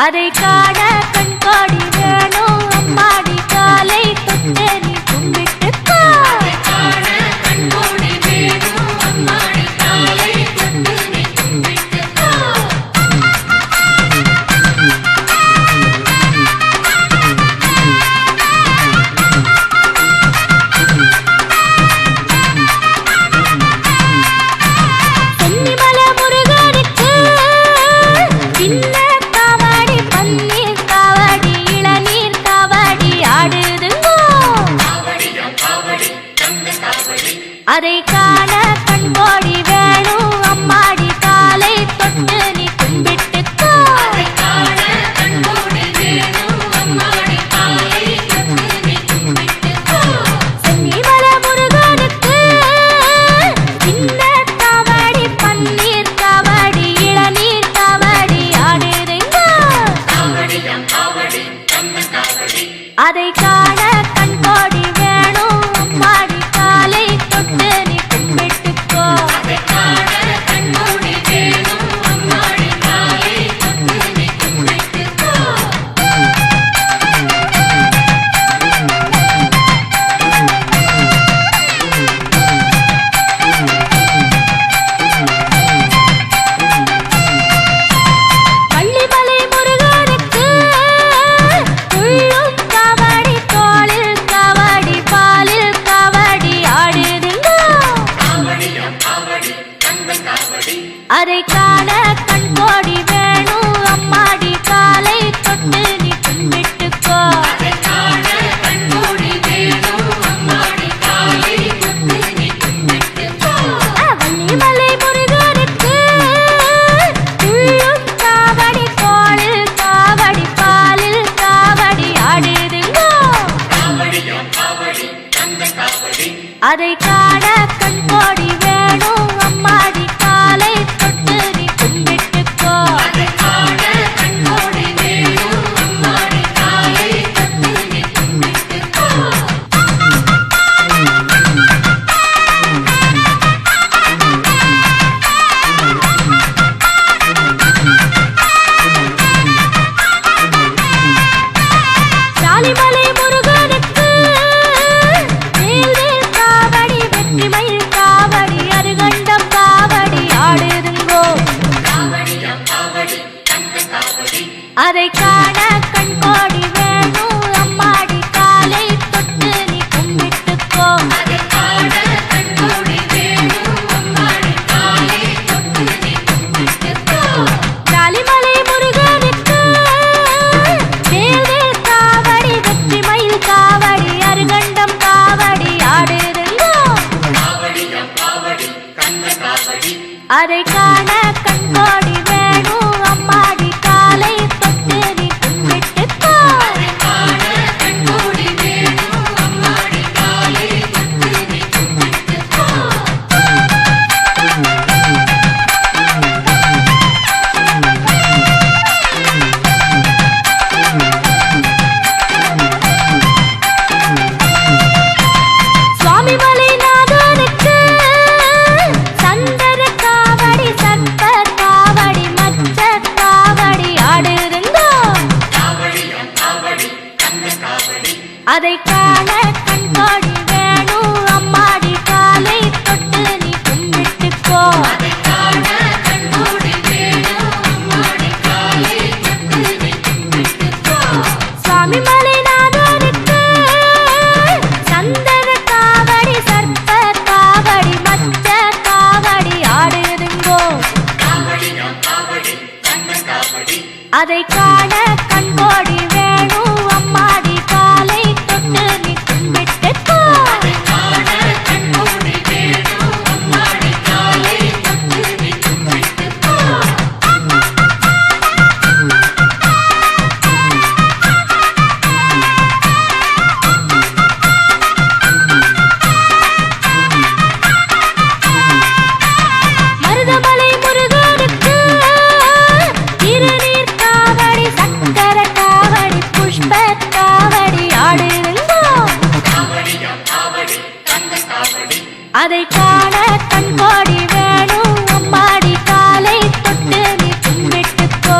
அதை காண கண்காடி வேணும் அம்மாடி காலை தொட்டு நீ கும்பிட்டுக்கோ. அதை காண கண்கோடி வேணும் அம்மாடி காலை தொட்டு நீ கும்பிட்டுக்கோ. சென்னிமல முருகனுக்கு சின்ன காவடி பன்னீர் காவடி இளநீர் காவடி ஆடுதுங்க. அதை காண கண்கோடி வேணும் அம்மாடி காலை தொட்டு நீ கும்பிட்டுக்கோ. பள்ளிமலை முருகனுக்கு உள்ளும் காவடி தோளில் காவடி பாலில் காவடி ஆடுதுங்க. அதை காண கண்கோடி வேணும் அம்மாடி காலை தொட்டு நீ கும்பிட்டுக்கோ. வள்ளிமலை முருகனுக்கு உள்ளும் காவடி தோளில் காவடி பாலில் காவடி ஆடுதுங்க. அதை காண கண்கோடி வேணும் அம்மாடி காலை தொட்டு நீ கும்பிட்டுக்கோ. சாலிமலை முருகனுக்கு வேல்வேல் காவடி வெற்றிமயில் காவடி அருகண்டம் காவடி ஆடுதுங்கோ. அதை காண கண்கோடி வேணும் அம்மாடி காலை தொட்டு நீ கும்பிட்டுக்கோ. சாலிமலை முருகனுக்கு வேல்வேல் காவடி வெற்றிமயில் காவடி அருகண்டம் காவடி ஆடுதுங்கோ. அதை காண கண்கோடி வேணும் அம்மாடி காலை தொட்டு நீ கும்பிட்டுக்கோ. சுவாமிமலை நாதனுக்கு சந்தர காவடி சர்ப்ப காவடி மச்ச காவடி ஆடுதுங்கோ. அதை காண கண்கோடி வேணும் அம்மாடி காலை தொட்டு நீ கும்பிட்டுக்கோ. சுவாமிமலை நாதனுக்கு சந்தர காவடி சர்ப்ப காவடி மச்ச காவடி ஆடுதுங்கோ. அதை காண கண்கோடி வேணும் அம்மாடி காலை தொட்டு நீ கும்பிட்டுக்கோ. மருதமலை முருகனுக்கு திருநீர் காவடி சக்கர காவடி புஷ்ப காவடி ஆடுதுங்கோ. அதை காண கண்கோடி வேணும் அம்மாடி காலை தொட்டு நீ கும்பிட்டுக்கோ.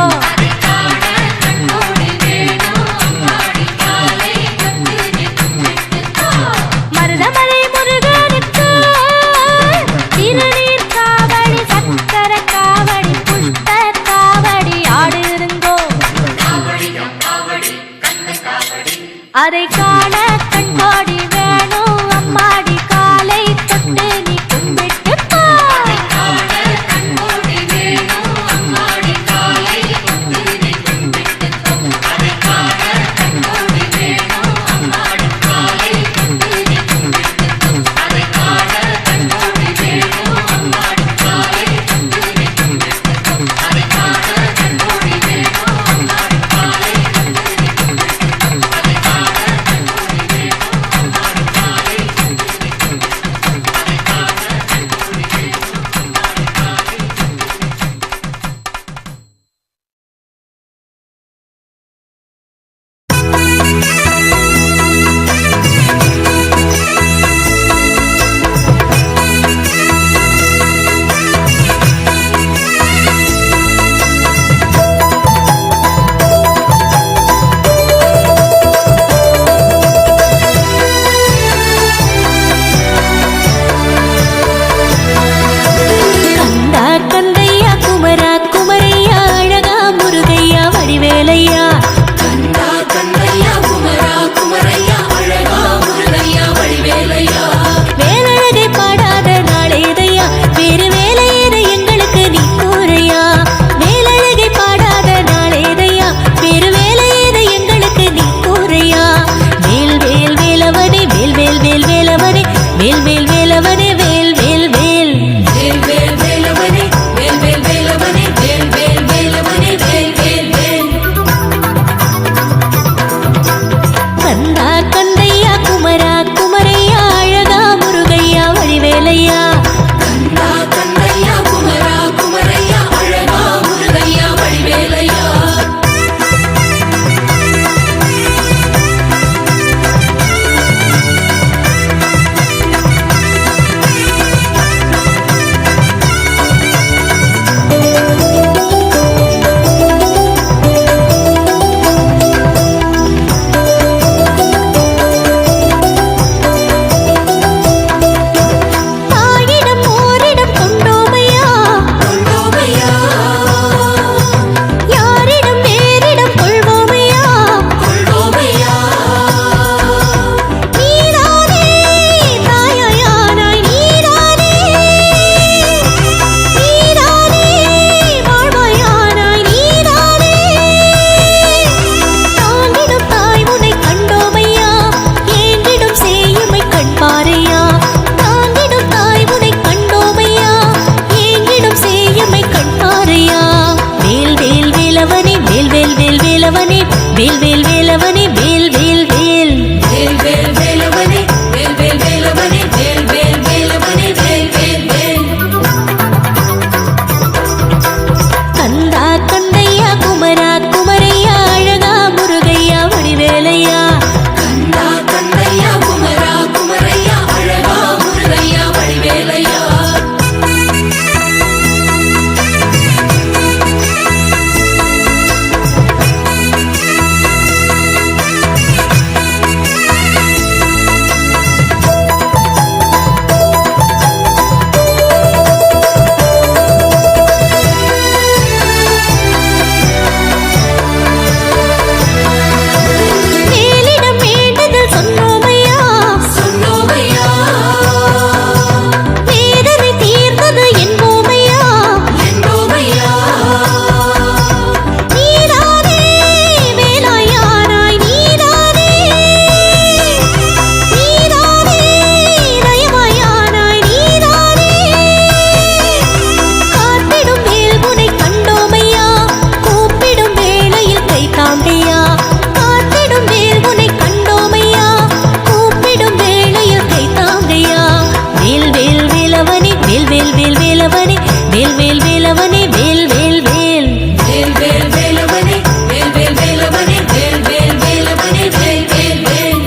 வேல் வேல் வேலவனே வேல் வேல் வேல் வேல் வேல் வேலவனே வேல் வேல் வேலவனே வேல் வேல் வேலவனே வேல் வேல் வேல்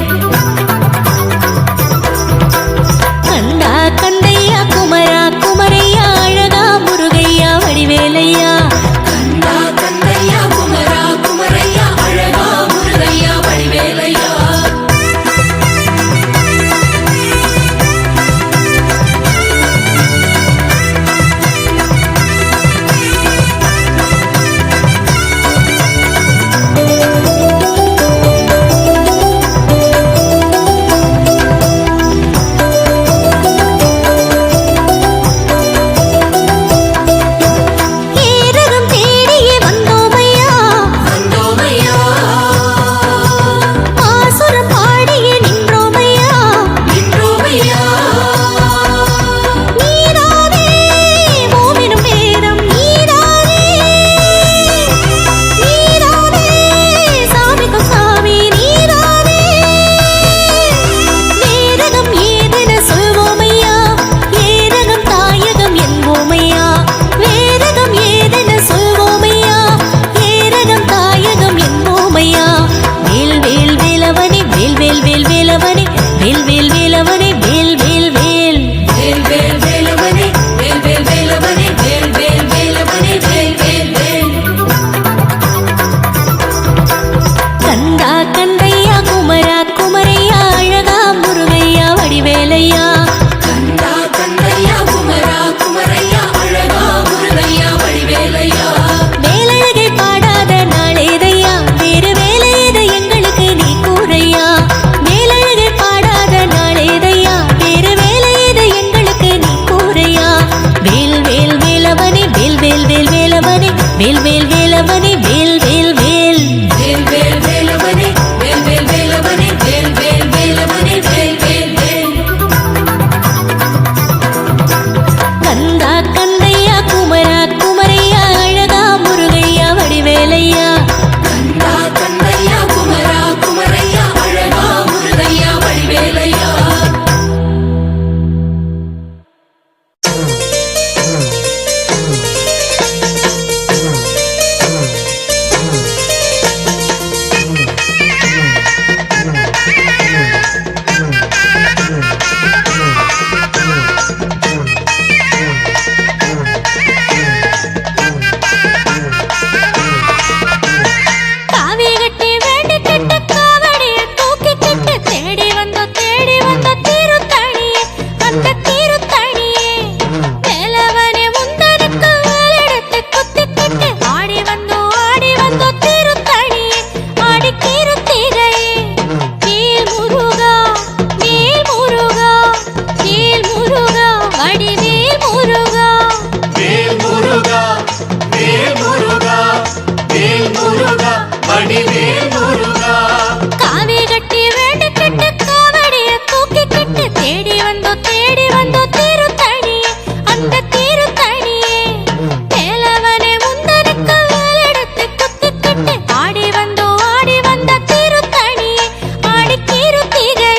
கண்டா கண்டையா குமரா குமரையா அழகா முருகையா வடிவேலையா கண்டா கண்டையா குமரா குமரையா அழகா முருகையா வடிவேலையா ஏரகம் தேடியே வந்தோமையா வந்தோமையா ஆசுரம் பாடியே நின்றோமையா நின்றோமையா நீரானே மோமினும் வேதம் நீரானே நீரானே சாமிக்கும் சாமி நீரானே வேரகம் ஏதென சொல்வோமையா ஏரகம் தாயகம் என்போமையா வேரகம் ஏதென சொல்வோமையா ஏரகம் தாயகம் என்போமையா வேல் வேல் வேலவனே வேல் வேல் வேல் வேலவனே வேல் வேல் வேலவனே வேல் வேல் வேல் வேல் வேல் வேலவனே வேல் வேல் வேலவனே வேல் வேல் வேலவனே வேல் வேல் வேல் கண்டா கண்டையா குமரா குமரையா அழகா முருகையா வடிவேலையா கண்டா கண்டையா குமரா குமரையா அழகா முருகையா வடிவேலையா வேலழகை பாடாத நாளேதையா வேறு வேலையது எங்களுக்கு நீ கூறையா வேலழகை பாடாத நாளேதையா வேறு வேலையது எங்களுக்கு நீ கூறையா வேல் வேல் வேலவனே வேல் வேல் வேல் வேலவனே வேல் வேல் வேலவனே வேல் வேல் வேல் வேல் வேல் வேலவனே வேல் வேல் வேலவனே வேல் வேல் வேலவனே வேல் வேல் வேல் கண்டா கண்டையா குமரா குமரையா அழகா முருகையா வடிவேலையா கண்டா கண்டையா குமரா குமரையா அழகா முருகையா வடிவேலையா காவி கட்டி வேண்டி கட்டு காவடிய தூக்கி கட்டு தேடி வந்த திருத்தணியே அந்த திருத்தணியே வேலவனே முந்தனுக்கு வேலெடுத்து குத்தி கட்டு ஆடி வந்தோ திருத்தணியே ஆடி கீர்த்திகையே வேல் முருகா வேல் முருகா வேல் முருகா வடிவேல் முருகா வேல் முருகா வேல் முருகா வேல் முருகா வடிவேல் முருகா காவி கட்டி வேண்டி கட்டு காவடிய தூக்கி கட்டு தேடி வந்தோ திருத்தணியே அந்த திருத்தணியே வேலவனே முந்தனுக்கு வேலெடுத்து குத்தி கட்டு ஆடி வந்த திருத்தணியே ஆடி கீர்த்திகையே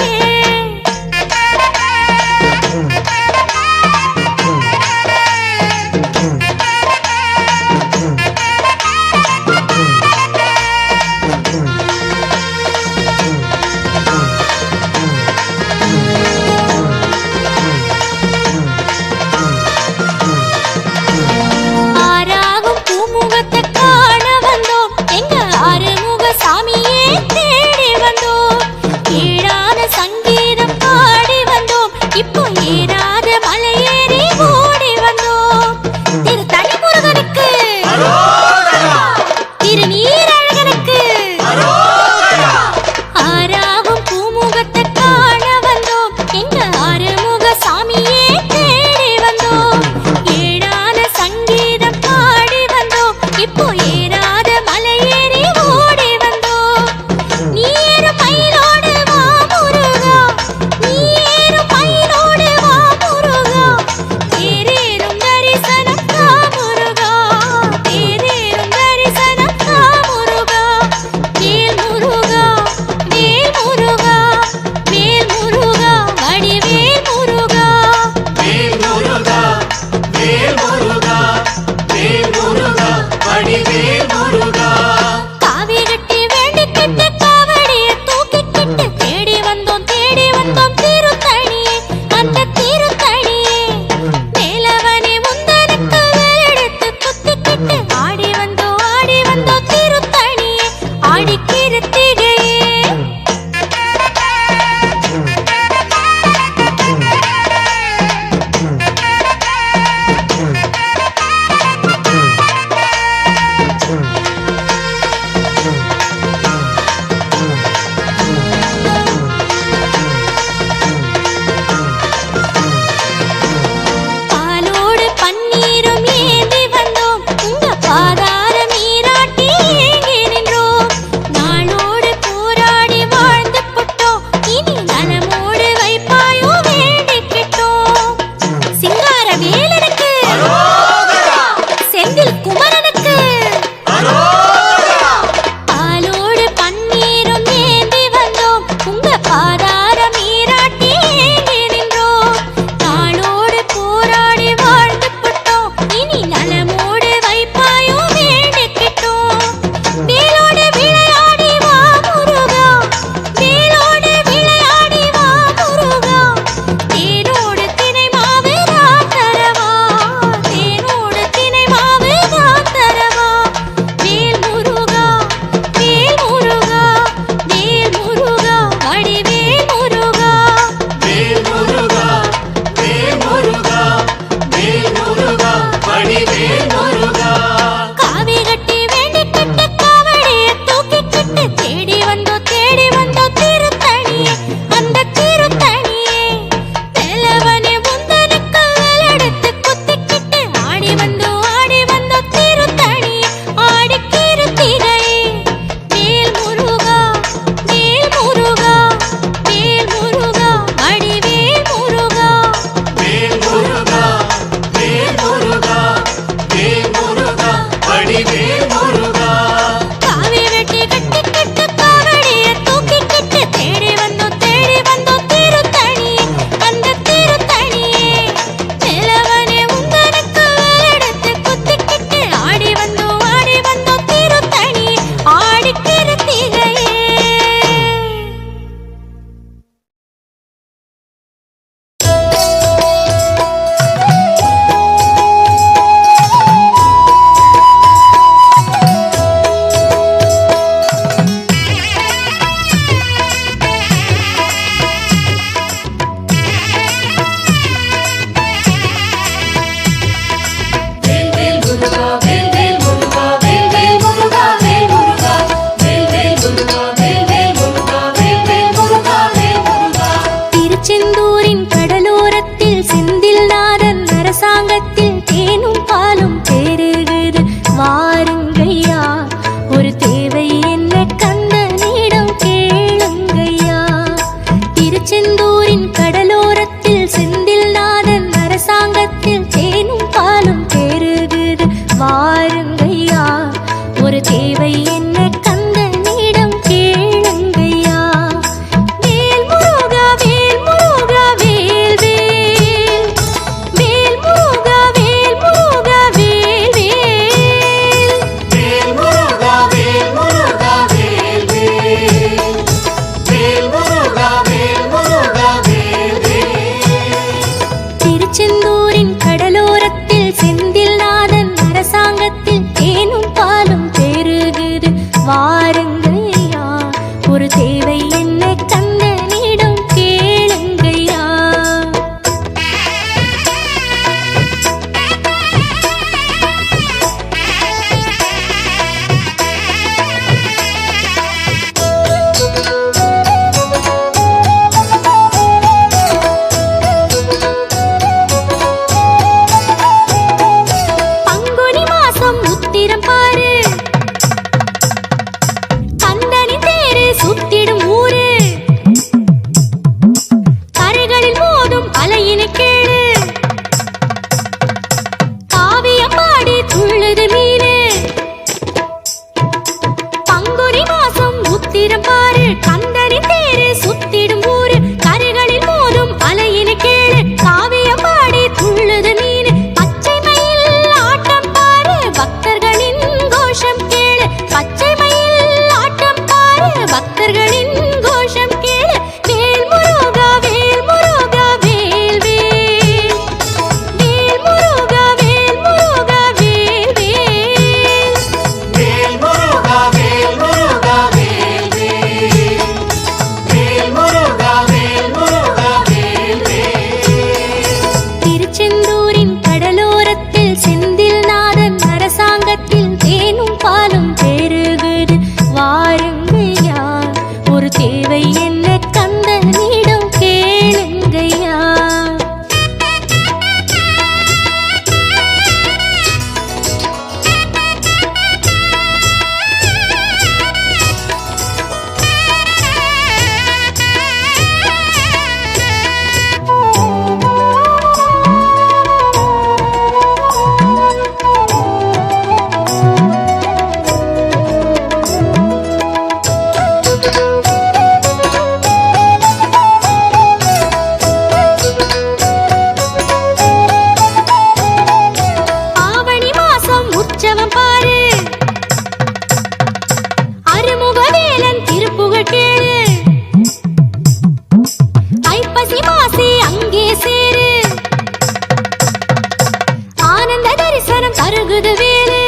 தரிசனம் தருகுது வேலு.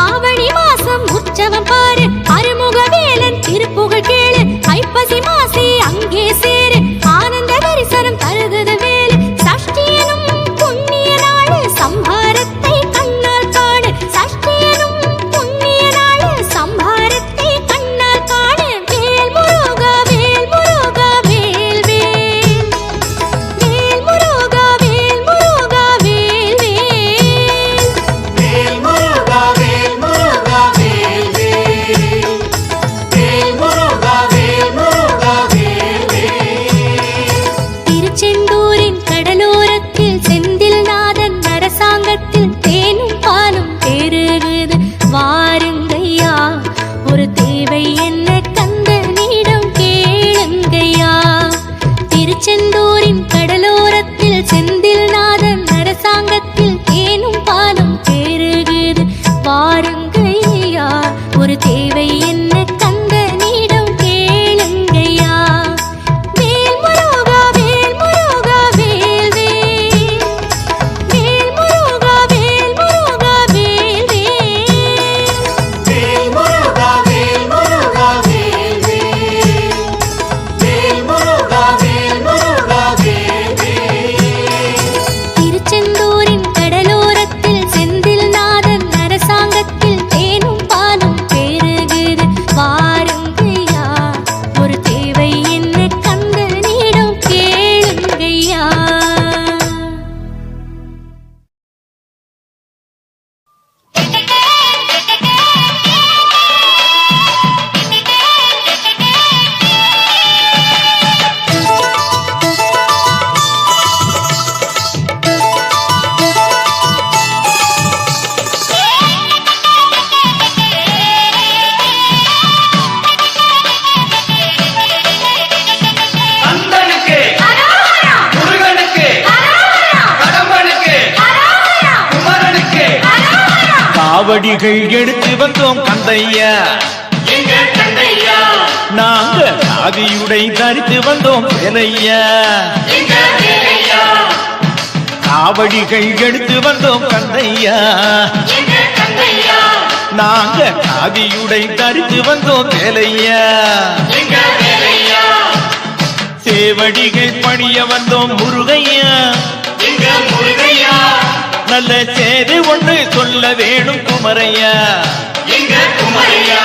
ஆவணி மாசம் உற்சவம் பாரு, அருமுக வேலன் திருப்புகழ் கேளு. ஐப்பசி மாசி அங்கே சேரு, ஆனந்த தரிசனம் தருகுது வேலு. சஷ்டியனும் புண்ணிய நாடு, சம்ஹாரத்தை கண்ணால் காணு. சஷ்டியனும் புண்ணிய நாடு, சம்ஹாரத்தை கண்ணால் காணு. வேல் முருகா வேல் முருகா வேல் வேல், வேல் முருகா வேல் முருகா வேல் வேல், வேல் முருகா வேல் முருகா வேல் வேல், வேல் முருகா வேல் முருகா வேல் வேல். திருச்செந்தூரின் கடலோரத்தில் செந்தில் நாதன் அரசாங்கத்தில் தேனும் பாலும் பெருகுது. வாருங்கய்யா, ஒரு தேவை என்ன கந்தனிடம் கேளுங்கய்யா. திருச்செந்தூரின் கடலோரத்தில் செந்தில் நாதன் அரசாங்கத்தில் தேனும் பாலும் பெருகுது. வாருங்கய்யா, ஒரு தேவை என்ன கந்தனிடம் கேளுங்கய்யா. வேல் முருகா வேல் முருகா வேல் வேல், வேல் முருகா வேல் முருகா வேல் வேல், வேல் முருகா வேல் முருகா வேல் வேல், வேல் முருகா வேல் முருகா வேல் வேல். திருச்செந்தூரின் கடலோரத்தில் செந்தில் நாதன் அரசாங்கத்தில் தேனும் பாலும் பெருகுது. வாருங்கய்யா, ஒரு தேவை என்ன கந்தனிடம் கேளுங்கய்யா. கந்தனுக்கு முருகனுக்கு கடம்பனுக்கு குமரனுக்கு காவடிகள் எடுத்து வந்தோம் கந்தையா, எங்க கந்தையா, நாங்க சாதியுடை தரித்து வந்தோம் வேலையா. எங்க வேலையா, காவடிகள் எடுத்து வந்தோம் கந்தையா, எங்க கந்தையா, நாங்க சாதியுடை தரித்து வந்தோம் வேலையா. எங்க வேலையா, சேவடிகள் பணிய வந்தோம் முருகையா, எங்க முருகையா, நல்ல சேது ஒன்று சொல்ல வேணும் குமரையா. எங்க குமரையா,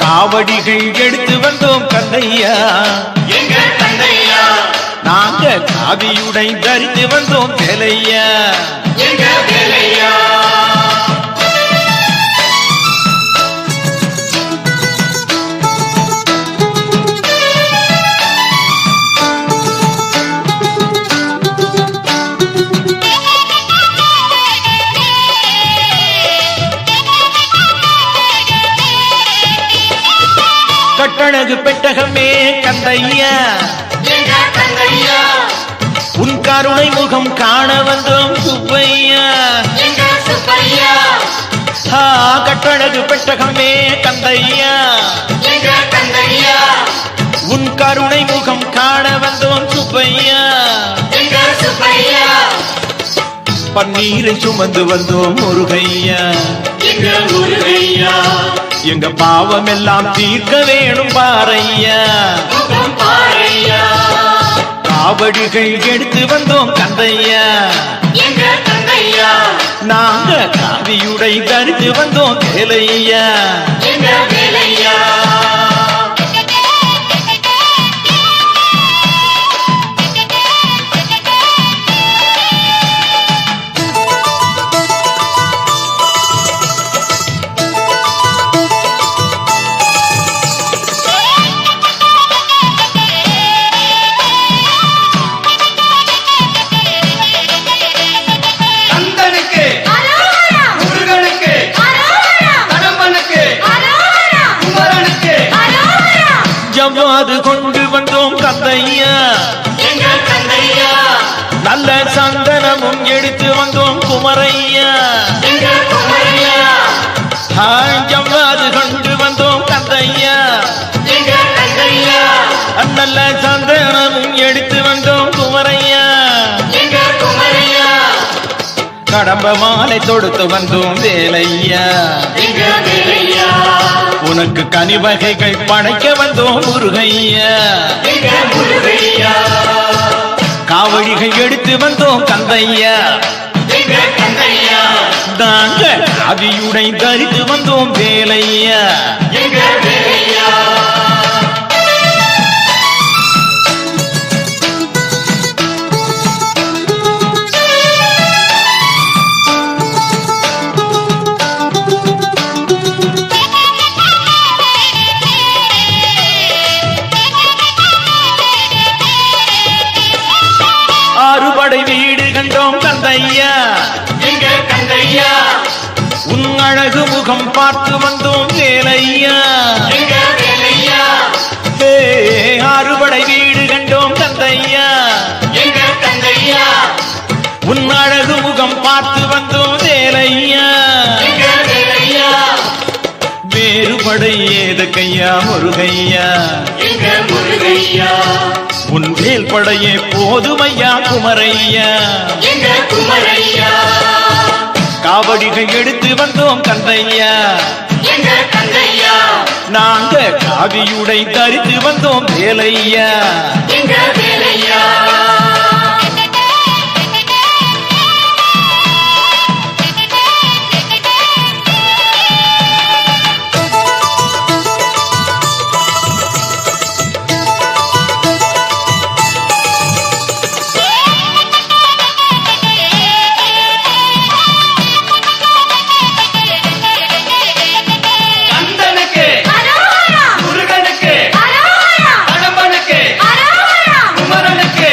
காவடிகள் எடுத்து வந்தோம் கந்தையா, எங்க கந்தையா, நாங்க சாதியுடை தரித்து வந்தோம் வேலையா. எங்க வேலையா. கட்டழகு பெட்டகமே கந்தையா, எங்க கந்தையா, உன் கருணை முகம் காண வந்தோம் சுப்பையா. எங்க சுப்பையா, கட்டழகு பெட்டகமே கந்தையா, எங்க கந்தையா, உன் கருணை முகம் காண வந்தோம் சுப்பையா. எங்க சுப்பையா, பன்னீரை சுமந்து வந்தோம் முருகையா, எங்க முருகையா, எங்க பாவம் எல்லாம் தீர்க்க வேணும் பாரையா. முகம் பாரையா, காவடிகள் எடுத்து வந்தோம் கந்தையா, எங்க கந்தையா, நாங்க காவியுடை தரித்து வந்தோம் வேலையா. எங்க வேலையா. கந்தனுக்கு முருகனுக்கு கடம்பனுக்கு குமரனுக்கு ஜவ்வாது கொண்டு வந்தோம் கந்தையா, எங்க கந்தையா, நல்ல சந்தனமும் எடுத்து வந்தோம் குமரையா. எங்க குமரையா, ஜவ்வாது கொண்டு வந்தோம் கந்தையா, எங்க கந்தையா, நல்ல சந்தனமும் எடுத்து வந்தோம் குமரையா. எங்க குமரையா. கடம்ப மாலை தொடுத்து வந்தோம் வேலையா எங்க வேலையா உனக்கு கனிவகைகள் படைக்க வந்தோம் முருகையா எங்க முருகையா காவடிகள் எடுத்து வந்தோம் கந்தையா எங்க கந்தையா நாங்க அவியுடை தரித்து வந்தோம் வேலையா எங்க வேலையா ஆறுபடை வீடு கண்டோம் கந்தையா எங்க கந்தையா உன் அழகு முகம் பார்த்து வந்தோம் வேலையா எங்க வேலையா ஏ, ஆறுபடை வீடு கண்டோம் கந்தையா எங்க கந்தையா உன் அழகு முகம் பார்த்து வந்தோம் வேலையா எங்க வேலையா வேறுபடை ஏதுக்கையா முருகையா எங்க முருகையா உன் வேல் படையே போதுமையா குமரையா எங்க குமரையா காவடிகள் எடுத்து வந்தோம் கந்தையா எங்க கந்தையா நாங்க காவியுடை தரித்து வந்தோம் வேலையா எங்க வேலையா கந்தனுக்கு முருகனுக்கு கடம்பனுக்கு குமரனுக்கு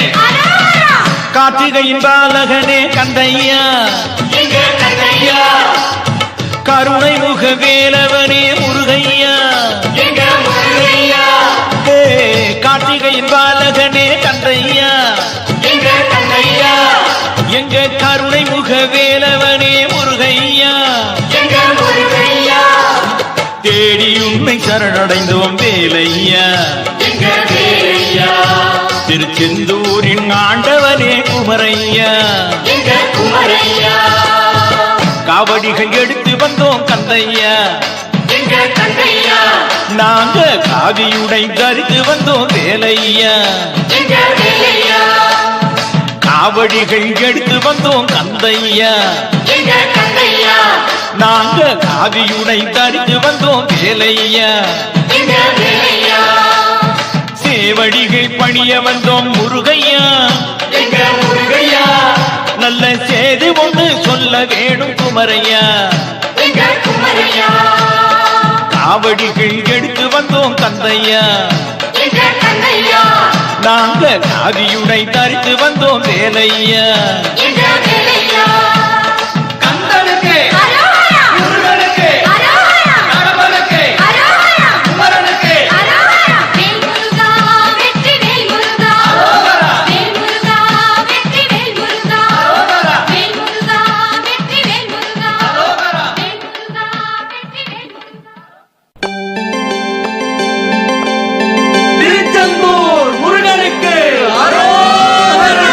கார்த்திகையின் பாலகனே கந்தையா எங்க கந்தையா கருணை முக வேலவனே முருகையா எங்க முருகையா ஏ, கார்த்திகையின் பாலகனே கந்தையா எங்க கந்தையா எங்க கருணை முக வேலவனே முருகையா எங்க முருகையா தேடி உண்மை சரணடைந்தோம் வேலையா எங்க வேலையா திருச்செந்தூரின் ஆண்டவனே குமரையா எங்க குமரையா காவடிகள் எடுத்து வந்தோம் கந்தையா எங்க கந்தையா நாங்க காவியுடை தரித்து வந்தோம் வேலையா எங்க வேலையா காவடிகள் எடுத்து வந்தோம் கந்தையா எங்க கந்தையா நாங்க காவியுடை தரித்து வந்தோம் வேலையா எங்க வேலையா சேவடிகள் பணிய வந்தோம் முருகையா எங்க முருகையா நல்ல செய்தி ஒன்று சொல்ல வேணும் குமரையா எங்க குமரையா காவடிகள் எடுத்து வந்தோம் கந்தையா எங்க கந்தையா நாங்க காவியுடை தரித்து வந்தோம் வேலையா எங்க வேலையா கந்தனுக்கு முருகனுக்கு கடம்பனுக்கு குமரனுக்கு வேல் முருகா வெற்றி வேல் முருகா வேல் முருகா வெற்றி வேல் முருகா வேல் முருகா வெற்றி வேல் முருகா வேல் முருகா வெற்றி வேல் முருகா திருச்செந்தூர் முருகனுக்கு அரோகரா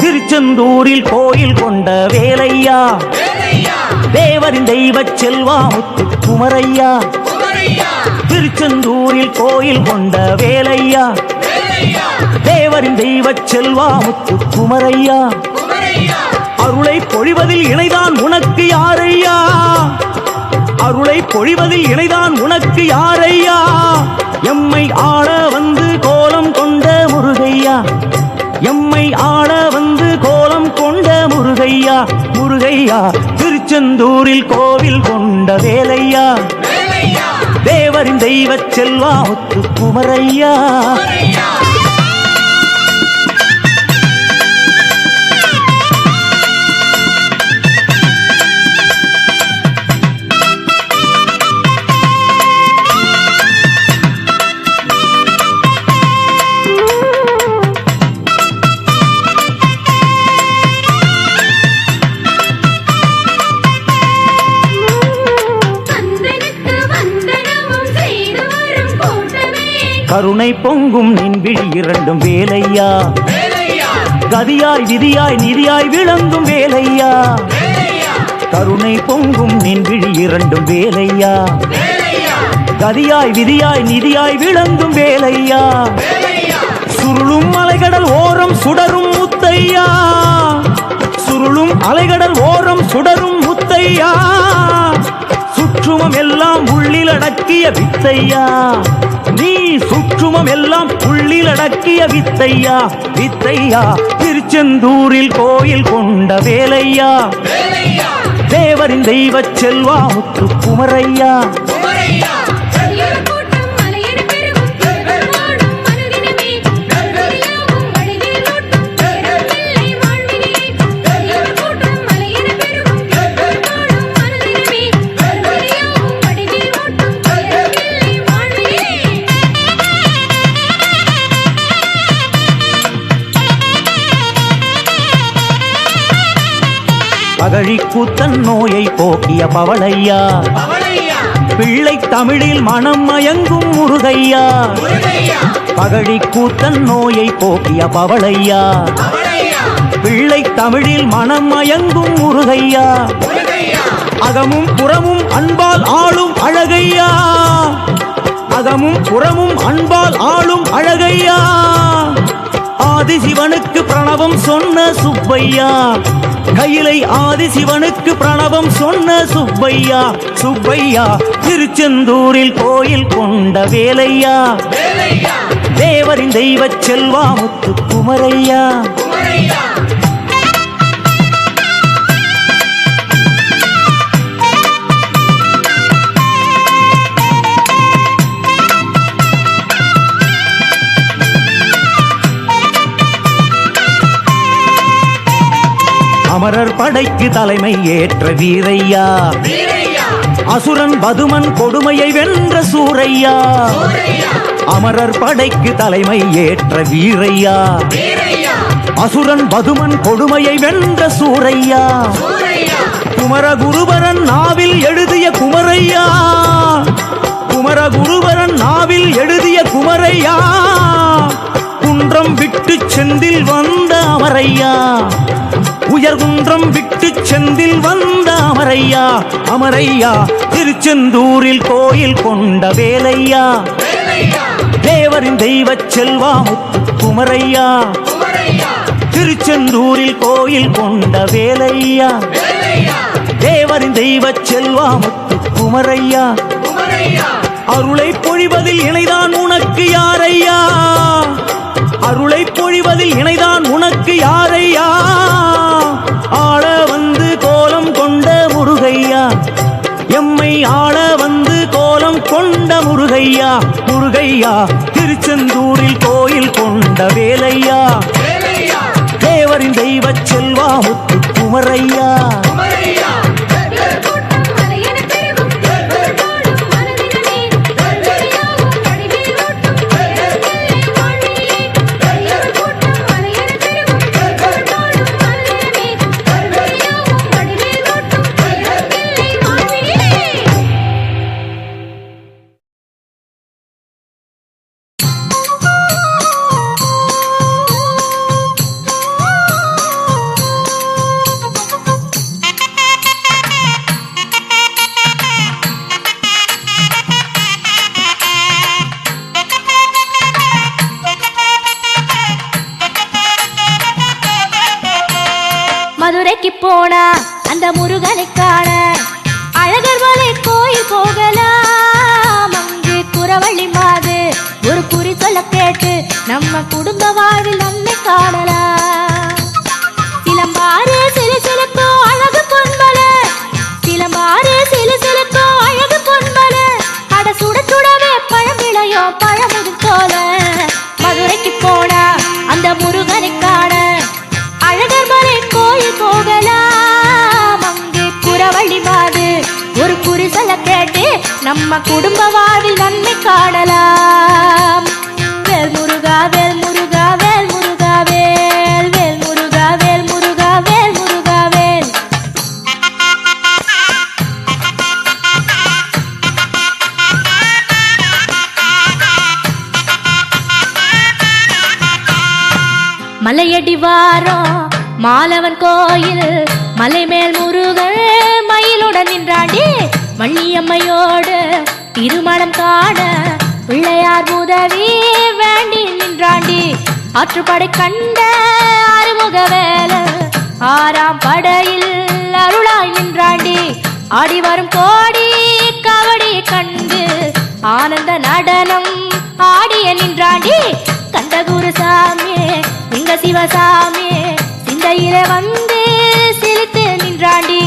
திருச்செந்தூரில் கோயில் கொண்ட வேலையா தேவரின் தெய்வச் செல்வா முத்து குமரையா திருச்செந்தூரில் கோயில் கொண்ட வேலையா தேவரின் தெய்வச் செல்வா முத்து குமரையா அருளை பொழிவதில் இணைதான் உனக்கு யாரையா அருளை பொழிவதில் இணைதான் உனக்கு யாரையா எம்மை ஆள வந்து கோலம் கொண்ட முருகையா எம்மை ஆள வந்து கோலம் கொண்ட முருகையா முருகையா திருச்செந்தூரில் கோவில் கொண்ட வேலையா தேவரின் தெய்வச் செல்வா முத்து குமரையா கருணை பொங்கும் நின் விழி இரண்டும் வேலையா கதியாய் விதியாய் நிதியாய் விளங்கும் வேலையா கருணை பொங்கும் நின் விழி இரண்டும் வேலையா கதியாய் விதியாய் நிதியாய் விளங்கும் வேலையா சுருளும் அலைகடல் ஓரம் சுடரும் முத்தையா சுருளும் அலைகடல் ஓரம் சுடரும் முத்தையா சுற்றுமம் எல்லாம் உள்ளில் அடக்கிய வித்தையா நீ சுற்றுமம் எல்லாம் உள்ளில் அடக்கிய வித்தையா வித்தையா திருச்செந்தூரில் கோயில் கொண்ட வேலையா தேவரின் தெய்வச் செல்வா முத்து குமரையா கூட்டம் மலையென பெருகும் ஓடும் மனதினமே கருணையாகும் வழியில் ஓட்டும் பிள்ளை வாழ்வினிலே கூட்டம் மலையென பெருகும் ஓடும் மனதினமே கருணையாகும் வழியில் ஓட்டும் பிள்ளை வாழ்வினிலே பகழி கூத்தன் நோயை போக்கிய பவளையா பிள்ளை தமிழில் மனம் மயங்கும் முருகையா பகழி கூத்தன் நோயை போக்கிய பவளையா பிள்ளை தமிழில் மனம் மயங்கும் முருகையா அகமும் புறமும் அன்பால் ஆளும் அழகையா அகமும் புறமும் அன்பால் ஆளும் அழகையா ஆதிசிவனுக்கு பிரணவம் சொன்ன சுப்பையா கையிலை ஆதிசிவனுக்கு பிரணவம் சொன்ன சுப்பையா சுப்பையா திருச்செந்தூரில் கோயில் கொண்ட வேலையா தேவரின் தெய்வச் செல்வா முத்து குமரையா அமரர் படைக்கு தலைமை ஏற்ற வீரையா அசுரன் பதுமன் கொடுமையை வென்ற சூரையா அமரர் படைக்கு தலைமை ஏற்ற வீரையா அசுரன் பதுமன் கொடுமையை வென்ற சூரையா குமரகுருபரன் நாவில் எழுதிய குமரையா குமரகுருபரன் நாவில் எழுதிய குமரையா குன்றம் விட்டு செந்தில் வந்த அமரையா உயர்குன்றம் விட்டு செந்தில் வந்த அமரையா அமரையா திருச்செந்தூரில் கோயில் கொண்ட வேலையா தேவரின் தெய்வச் செல்வா முத்து குமரையா திருச்செந்தூரில் கோயில் கொண்ட வேலையா தேவரின் தெய்வச் செல்வா முத்து குமரையா அருளை பொழிவதில் இணைதான் உனக்கு யாரையா அருளை பொழிவதில் இணைதான் உனக்கு யாரையா ஆள வந்து கோலம் கொண்ட முருகையா எம்மை ஆள வந்து கோலம் கொண்ட முருகையா முருகையா திருச்செந்தூரில் கோயில் கொண்ட வேலையா தேவரின் தெய்வச் செல்வா முத்து குமரையா கூட்டம் மலையென பெருகும் ஓடும் மனதினமே கருணையாகும் வழியில் ஓட்டும் பிள்ளை வாழ்வினிலே கூட்டம் மலையென பெருகும் ஓடும் மனதினமே கருணையாகும் வழியில் ஓட்டும் பிள்ளை வாழ்வினிலே மதுரைக்கு போனா அந்த முருகனை காண அழகர் மலை கோயில் போகலாம் அங்கு குறவழி மாது ஒரு குறி சொல்ல கேட்டு நம்ம குடும்ப வாழ்வில் நம்மை காணலாம் சிலம்பாறு சிலு சிலுக்கோ அழகு பொன்மல சிலம்பாறு சிலு சிலுக்கோ அழகு பொன்மல அட சுட சுடவே பழம் விளையோ பழமுது போல மதுரைக்கு போனா அந்த முருகனை காண அழகர் மலை கோயில் போகலாம் அங்கு குறவழி மாது ஒரு குறிசல கேட்டு நம்ம குடும்ப வாழ்வில் நன்மை காணலாம் வேல் முருகா வேல் முருகா வேல் முருகா வேல் வேல் முருகா வேல் முருகா வேல் முருகா வேல் மலையடி வாரம் மாலவன் கோயில் மலை மேல் முருகன் மயிலுடன் நின்றாண்டி வள்ளியம்மையோடு திருமணம் காண பிள்ளையார் உதவி வேண்டி நின்றாண்டி ஆற்றுப்படை கண்ட அறுமுக வேலை ஆறாம் படையில் அருளாய் நின்றாண்டி ஆடி வரும் கோடி கவடி கண்டு ஆனந்த நடனம் ஆடிய நின்றாண்டி கண்டகுரு சாமி எங்க சிவசாமி சிந்தையில வந்து சிரித்து நின்றாண்டி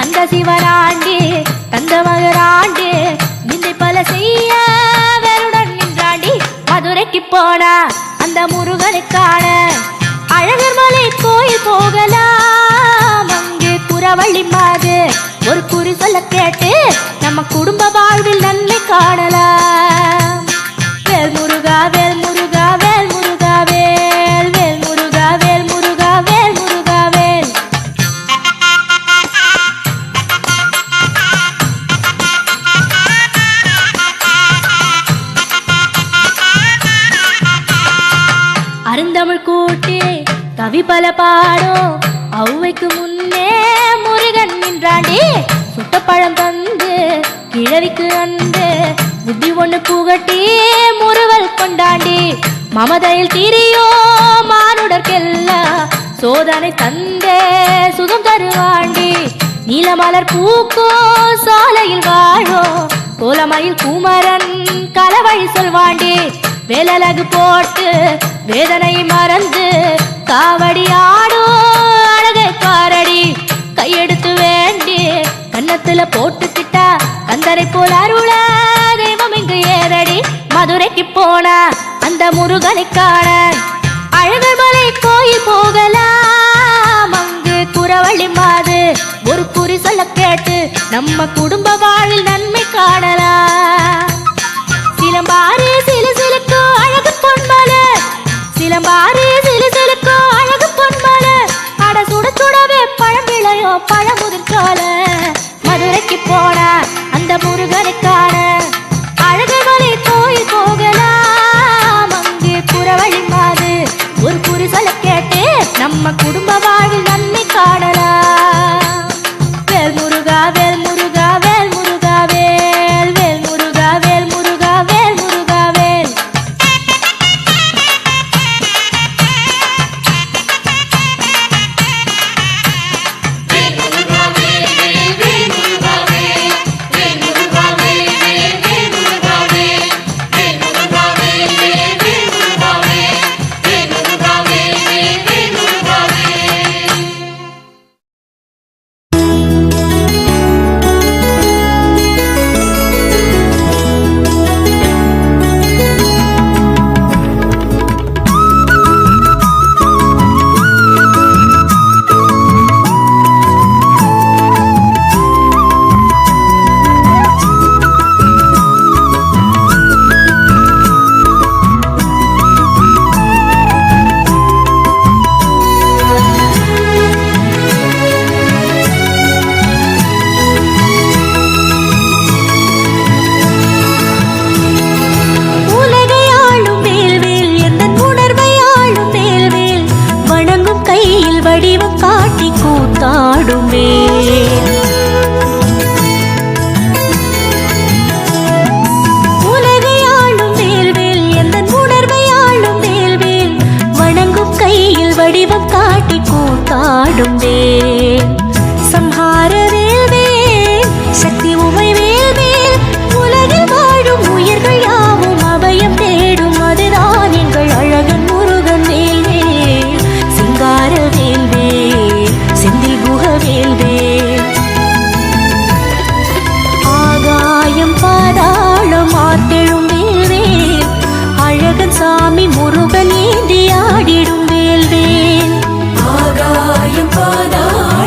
அந்த சிவராண்டி தந்த மகராண்டி நிந்தை பல செய்ய வருடன் நின்றாண்டி மதுரைக்கு போனா அந்த முருகனை காண அழகர் மலை கோயில் போகலாம் அங்கே குறவள்ளி மாது ஒரு குறி சொல்ல கேட்டு நம்ம குடும்ப வாழ்வில் நன்மை காணலாம். வேல் முருகா வேல் முருகா வேல் முருகா வேல் வேல் முருகா வேல் முருகா வேல் முருகா வேல். அருந்தமிழ் கூட்டி கவி பல பாடும் ஔவைக்கு முன்னே முருகன் நின்றாண்டி சுட்டப்பழம் தந்து கிழவிக்கு அன்று புத்தி ஒண்ணு புகட்டி முறுவல் கொண்டாண்டி மமதையில் திரியோ மானுடர்க்கெல்லாம் சோதனை தந்தே சுகம் தருவாண்டி நீலமலர் பூக்கோ சாலையில் வாழோ கோலமயில் குமரன் கலவழி சொல்வாண்டி வேலழகு போட்டு வேதனை மறந்து காவடி ஆடோ அழகை பாரடி கையெடுத்து வேண்டி கன்னத்துல போட்டுக்கிட்டா கந்தரை போல் அருள தெய்வம் இங்கு ஏறடி மதுரைக்கு போனா அந்த முருகனை காண அழகர் மலை கோயில் போகலாம் அங்கு குறவள்ளி மாது ஒரு குறி சொல்ல கேட்டு நம்ம குடும்ப வாழ்வில் நன்மை காணலாம். சிலம்பாறு சிலு சிலுக்கோ அழகு பொன்மலை சிலம்பாறு சிலு சிலுக்கோ அழகு பொன்மலை அட சுட சுடவே பழம்பிளையோ பழமுதிர்ச்சோல மதுரைக்கு போனா அந்த முருகனை காண அழகர் மலை கோயில் போகலாம் அங்கே குறவழி மாது ஒரு குறி சொல்ல கேட்டு நம்ம குடும்ப வாழ்வில் நன்மை காணலாம். வேல் முருகா வேல் முருகா வேல் முருகா வேல் வேல் முருகா வேல் முருகா வேல் முருகா வேல். வடிவம் காட்டி கூத்தாடுமே உலகையாளும் வேல்வேல் எந்த உணர்வையாளும் வேல்வேல் வணங்கும் கையில் வடிவம் காட்டி கூத்தாடும் வேல் சம்ஹார வேல்வேல் சக்தி உமை வேல்வேல் உலகில் வாழும் உயிர்கள் யாவும் அபயம் தேடும் அதுதான் எங்கள் அழகன் முருகன் வேல்வேல் சிங்கார வேல்வேல் செந்தில் குஹ வேல்வேல் ஆகாயம் பாதாளம் ஆத்தெழும் வேல்வேல் அழகன் சாமி முருகன் ஏந்தி ஆடிடும் வேல்வேல் ஆகாயம் பாதாளம்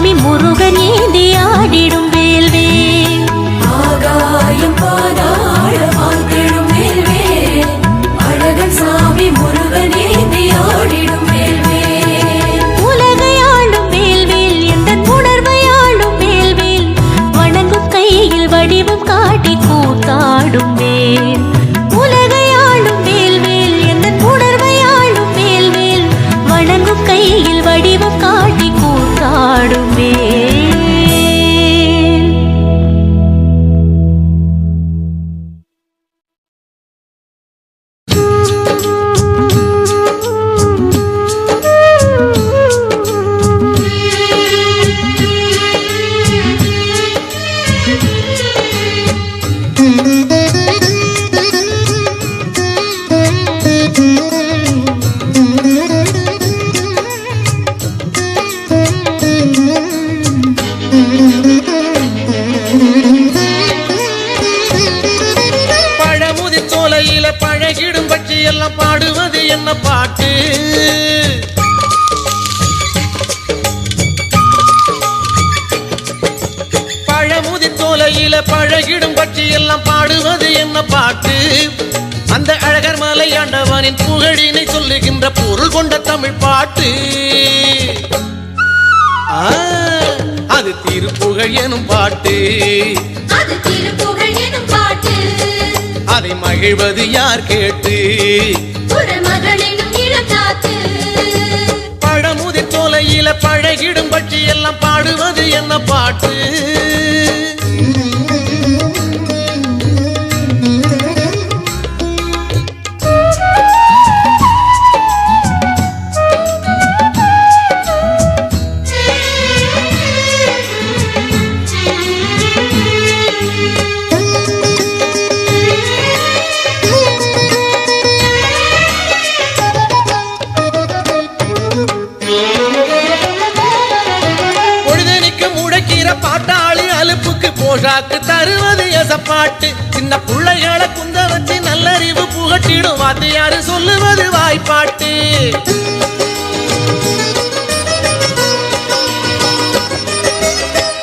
சாமி முருகன் ஏந்தி ஆடிடும் வேல்வேல். ஆகாயம் பாதாள வாழ்ந்திடும் வேல்வேல் அழகன் சாமி முருகன் ஏந்தி ஆடிடும் வேல்வேல். உலகை ஆளும் வேல்வேல் எந்தன் உணர்வை ஆளும் வேல்வேல் வணங்கும் கையில் வடிவம் காட்டி கூத்தாடும் வேல். உலகை ஆளும் வேல்வேல் எந்தன் உணர்வை ஆளும் வேல்வேல் வணங்கும் கையில் வடிவம் காட்டி கூத்தாடும் வேல். பழமுதிர் சோலையில பழகிடும் பட்சி எல்லாம் பாடுவது என்ன பாட்டு? பழமுதிர் சோலையில பழகிடும் பட்சி எல்லாம் பாடுவது என்ன பாட்டு? அந்த அழகர் மலை ஆண்டவனின் புகழினை சொல்லுகின்ற பொருள் கொண்ட தமிழ் பாட்டு. அது திருப்புகழ் எனும் பாட்டு. அது திருப்புகழ் எனும் பாட்டு. அதை மகிழ்வது யார் கேட்டு? குறமகள் எனும் இளங்காத்து. பழமுதிர் சோலையில பழகிடும் பட்சி எல்லாம் பாடுவது என்ன பாட்டு? பாட்டாளி அலுப்புக்கு போஷாக்கு தருவது எசப்பாட்டு. சின்ன பிள்ளைகளை குந்த வச்சு நல்லறிவு புகட்டிடும் வாத்தியாரு சொல்லுவது வாய்ப்பாட்டு.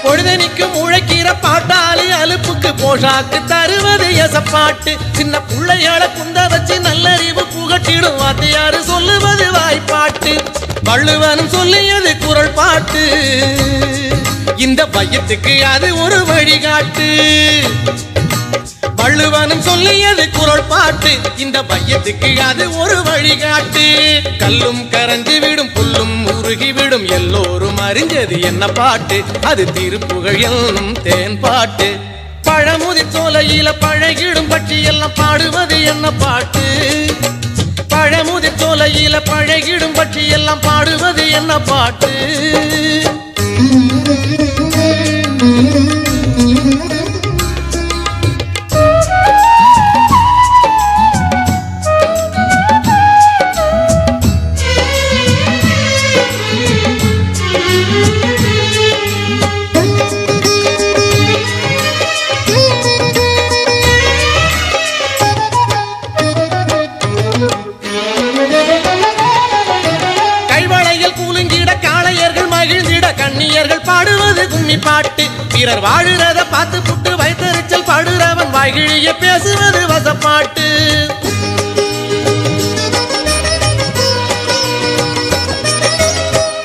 பொழுதனிக்கும் உழைக்கிற பாட்டாளி அலுப்புக்கு போஷாக்கு தருவது எசப்பாட்டு. சின்ன பிள்ளைகளை குந்த வச்சு நல்லறிவு புகட்டிடும் வாத்தியாரு சொல்லுவது வாய்ப்பாட்டு. வள்ளுவனும் சொல்லியது குறள் பாட்டு. இந்த வையத்துக்கு அது ஒரு வழிகாட்டு. வள்ளுவனும் சொல்லியது குறள் பாட்டு. இந்த வையத்துக்கு அது ஒரு வழிகாட்டு. கல்லும் கரைந்து விடும் புல்லும் உருகிவிடும் எல்லோரும் அறிஞ்சது என்ன பாட்டு? அது திருப்புகழ் என்னும் தேன் பாட்டு. பழமுதிர் சோலையில பழகிடும் பட்சி எல்லாம் பாடுவது என்ன பாட்டு? பழமுதிர் சோலையில பழகிடும் பட்சி எல்லாம் பாடுவது என்ன பாட்டு? பாடுவது கும்மி பாட்டு. பிறர் வாழுறத பார்த்து புட்டு வைத்தறிச்சல் பாடுறவன் வாய்கிழிய பேசுவது வசப்பாட்டு.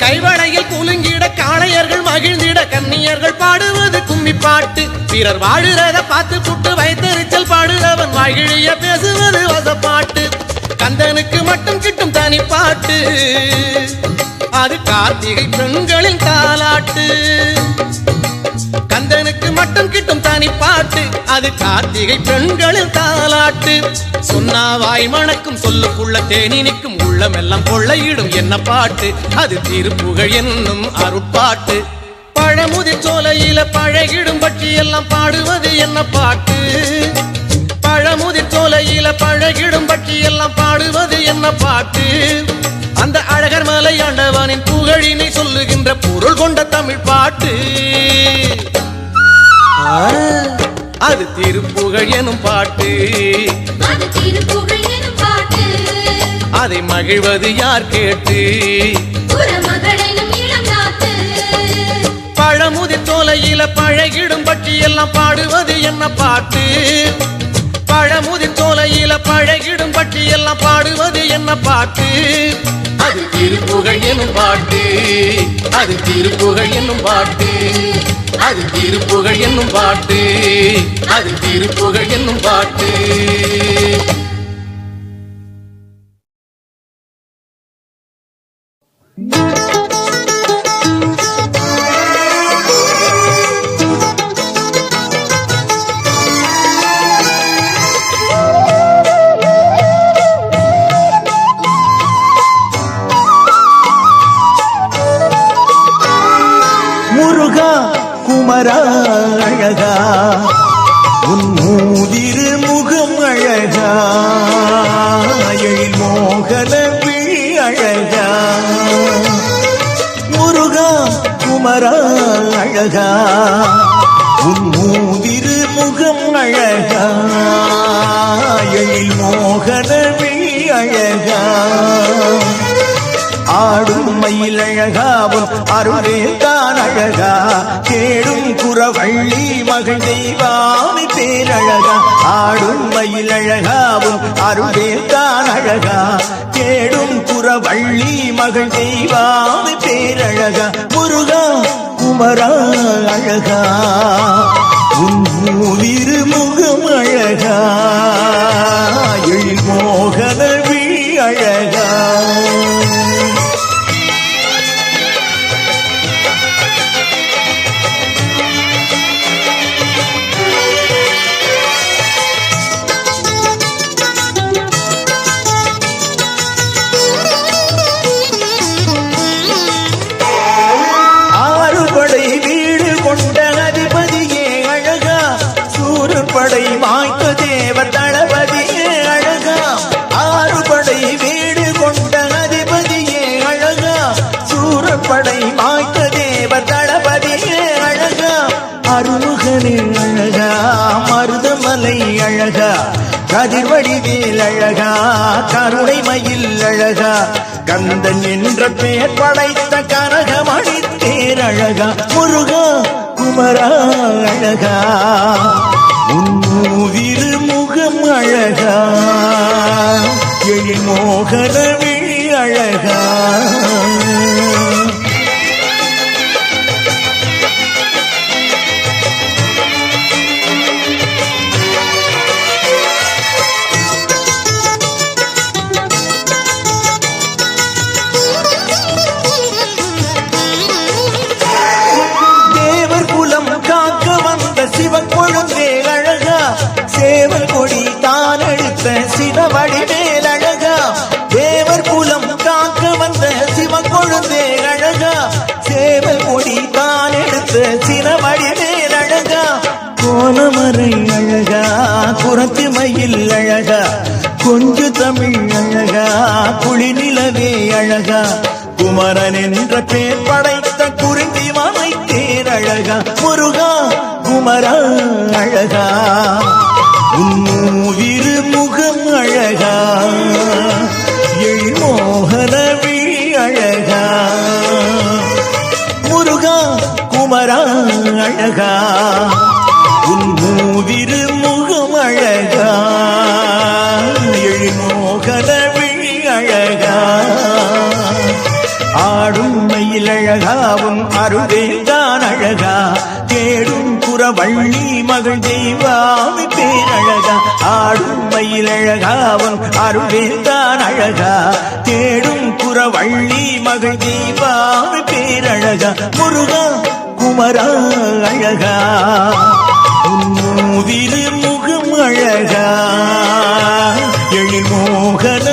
கைவளையில் குலுங்கிட காளையர்கள் மகிழ்ந்திட கன்னியர்கள் பாடுவது கும்மி பாட்டு. பிறர் வாழுறத பார்த்து புட்டு வைத்தறிச்சல் பாடுறவன் வாய்கிழிய பேசுவது வசப்பாட்டு. கந்தனுக்கு மட்டும் கிட்டும் தனி பாட்டு. அது கார்த்திகை பெண்களின் தாலாட்டு. கந்தனுக்கு மட்டும் கிட்டும் தனி பாட்டு. அது கார்த்திகை பெண்களின் தாலாட்டு. சொன்னாவாய் மணக்கும் சொல்லுக்குள்ள தேனினிக்கும் உள்ளமெல்லாம் கொள்ளையிடும் என்ன பாட்டு? அது திருப்புகழ் என்னும் அருட்பாட்டு. பழமுதிர் சோலையில பழகிடும் பட்சி எல்லாம் பாடுவது என்ன பாட்டு? பழமுதிர் சோலையில பழகிடும் பட்சி எல்லாம் பாடுவது என்ன பாட்டு? அந்த அழகர் மலை ஆண்டவனின் புகழினை சொல்லுகின்ற பொருள் கொண்ட தமிழ் பாட்டு. அது திருப்புகழ் எனும் பாட்டு. அது திருப்புகழ் எனும் பாட்டு. அதை மகிழ்வது யார் கேட்டு? குறமகள் எனும் இளங்காத்து. பழமுதிர் சோலையில பழகிடும் பட்டி எல்லாம் பாடுவது என்ன பாட்டு? பழமுதிர் சோலையில பழகிடும் பட்டி எல்லாம் பாடுவது என்ன பாட்டு? அது திருப்புகழ் என்னும் பாட்டு, அது திருப்புகழ் என்னும் பாட்டு, அது திருப்புகழ் என்னும் பாட்டு, அது திருப்புகழ் என்னும் பாட்டு. முருகா குமரா அழகா உன் மூதிரு முகம் அழகா எழில் மோகன விழி அழகா முருகா குமரா அழகா உன் மூதிரு முகம் அழகா எழில் மோகன விழி அழகா ஆடும் மயில் அழகாவும் அருளே தான் அழகா கேடும் குறவள்ளி மகள் தெய்வாமி பேரழகா ஆடும் மயில் அழகாவும் அருளே தான் அழகா கேடும் குறவள்ளி மகள் தெய்வாமி பேரழகா முருகா குமரா அழகா உன் மூதிரு முகம் அழகா எழில் மோகன விழி அழகா ஆறுபடை வீடு கொண்ட அதிபதியே அழகா சூரப்படை மாய்த்த தேவ தளபதியே அழகா ஆறுபடை வீடு கொண்ட அதிபதியே அழகா சூரப்படை மாய்த்த தேவ தளபதியே அழகா அருமுகனே அழகா மருதமலை அழகா கதிர்வடிவேல் அழகா கருணை மயில் அழகா கந்தன் என்ற பெயர் படைத்த கனகமணி தேரழகா முருகா குமரா அழகா உன் மூவிரு முகம் அழகா எழில் மோகன விழி அழகா சேவல் கொடி தான் எடுத்த சிவவடிவேல் அழகா தேவர் குலம் காக்க வந்த சிவக்கொழுந்தே அழகா சேவல் கொடி தான் எடுத்த சிவவடிவேல் அழகா கோலமறை அழகா குரத்து மயில் அழகா கொஞ்சு தமிழ் அழகா குளிநிலவே அழகா குமரன் என்ற பேர் படைத்த குறிஞ்சி மலை தேரழகா முருகா குமரா அழகா உன்மூவிரு முகம் அழகா எழில் மோகன விழி அழகா முருகா குமரா அழகா உன்மூவிரு முகம் அழகா எழில் மோகன விழி அழகா ஆடும் மயில் அழகாவும் அருள்தான் அழகா தேடும் குறவள்ளி மகள் தெய்வாமி பேரழகா ஆடும் மயில் அழகாவும் அருள்தான் அழகா தேடும் குறவள்ளி மகள் தெய்வாமி பேரழகா முருகா குமரா அழகா உன்மூவிரு முகம் அழகா எழில் மோகன